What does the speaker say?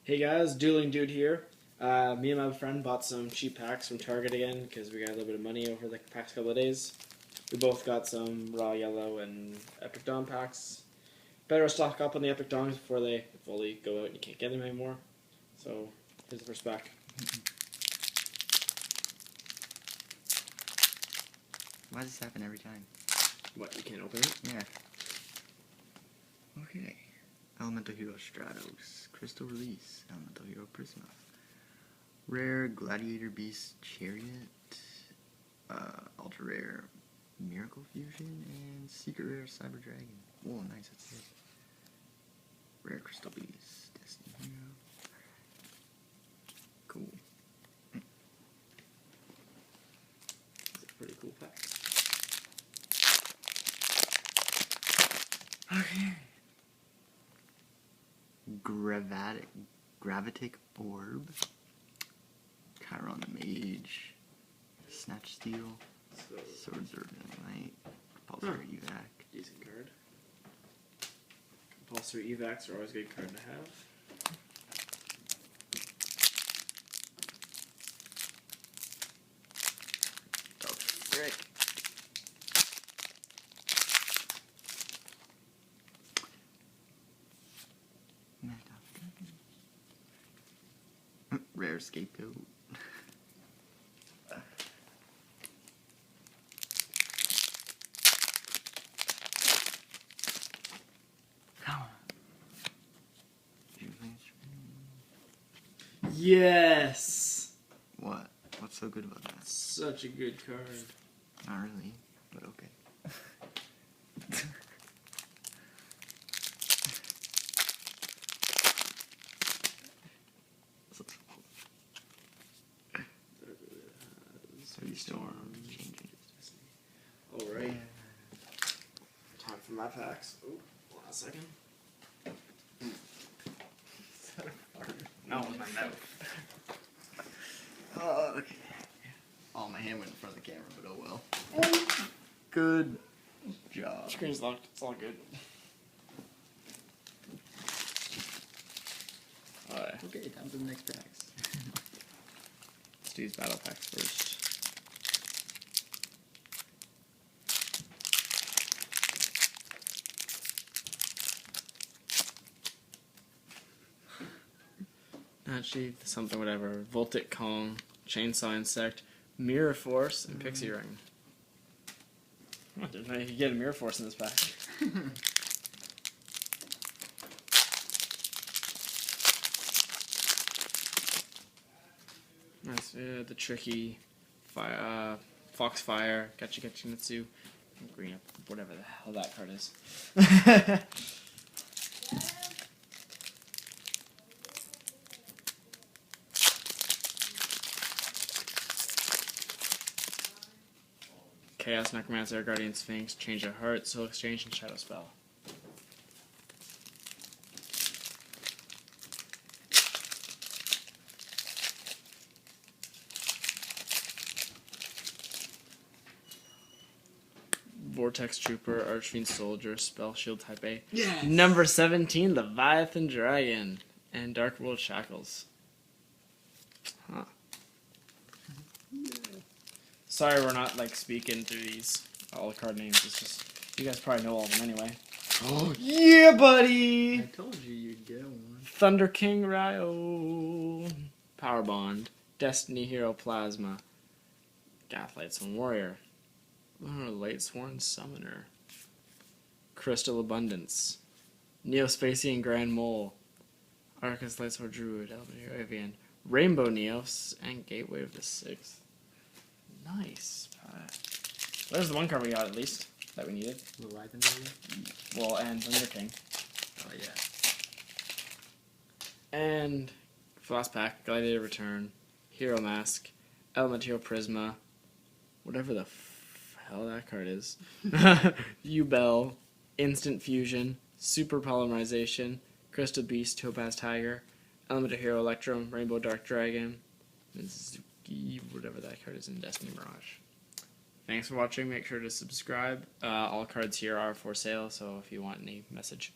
Hey guys, Dueling Dude here. Me and my friend bought some cheap packs from Target again because we got a little bit of money over the past couple of days. We both got some Raw Yellow and Epic Dawn packs. Better stock up on the Epic Dawns before they fully go out and you can't get them anymore. So, here's the first pack. Why does this happen every time? What, you can't open it? Yeah. Okay. Elemental Hero Stratos. Crystal Release. Elemental Hero Prisma. Rare Gladiator Beast Chariot. Ultra Rare Miracle Fusion. And Secret Rare Cyber Dragon. Whoa, nice, that's it. Rare Crystal Beast. Destiny Hero. Cool. It's a pretty cool pack. Okay. Gravitic Orb. Chiron the Mage. Snatch Steel. Swords of Light. Compulsory Evac. Decent card. Compulsory evacs are always a good card to have. Oh, frick. Rare Scapegoat. Come on. Yes! What? What's so good about that? Such a good card. Not really, but okay. Storm. Alright. Time for my packs. Oh, hold on a second. No, in my mouth. Oh, okay. Oh, my hand went in front of the camera, but oh well. Good job. Screen's locked. It's all good. Alright. Okay, time for the next packs. Let's do these battle packs first. Actually, something whatever. Voltic Kong, Chainsaw Insect, Mirror Force, and Pixie Ring. I didn't know you could get a Mirror Force in this pack. Nice, the tricky Foxfire, Gachigachimitsu, Green Up, whatever the hell that card is. Chaos Necromancer, Guardian Sphinx, Change of Heart, Soul Exchange, and Shadow Spell. Vortex Trooper, Archfiend Soldier, Spell Shield Type A. Yes! Number 17, Leviathan Dragon, and Dark World Shackles. Huh. Sorry we're not, like, speaking through these, all the card names. It's just, you guys probably know all of them anyway. Oh, Yeah, buddy! I told you you'd get one. Thunder King Ryo, Power Bond, Destiny Hero Plasma, Gathlight Sworn Warrior, Lightsworn Summoner, Crystal Abundance, Neospacian Grand Mole, Arcus Lightsword Druid, Elemental Hero Avian, Rainbow Neos, and Gateway of the Sixth. Nice. There's the one card we got at least that we needed. Leviathan Dragon? Well, and Thunder King. Oh, yeah. And for last pack, Gladiator Return, Hero Mask, Elemental Hero Prisma, whatever the hell that card is, U-Bell, Instant Fusion, Super Polymerization, Crystal Beast, Topaz Tiger, Elemental Hero Electrum, Rainbow Dark Dragon, and Zuki, whatever that card is in Destiny Mirage. Thanks for watching. Make sure to subscribe. All cards here are for sale, so if you want any message.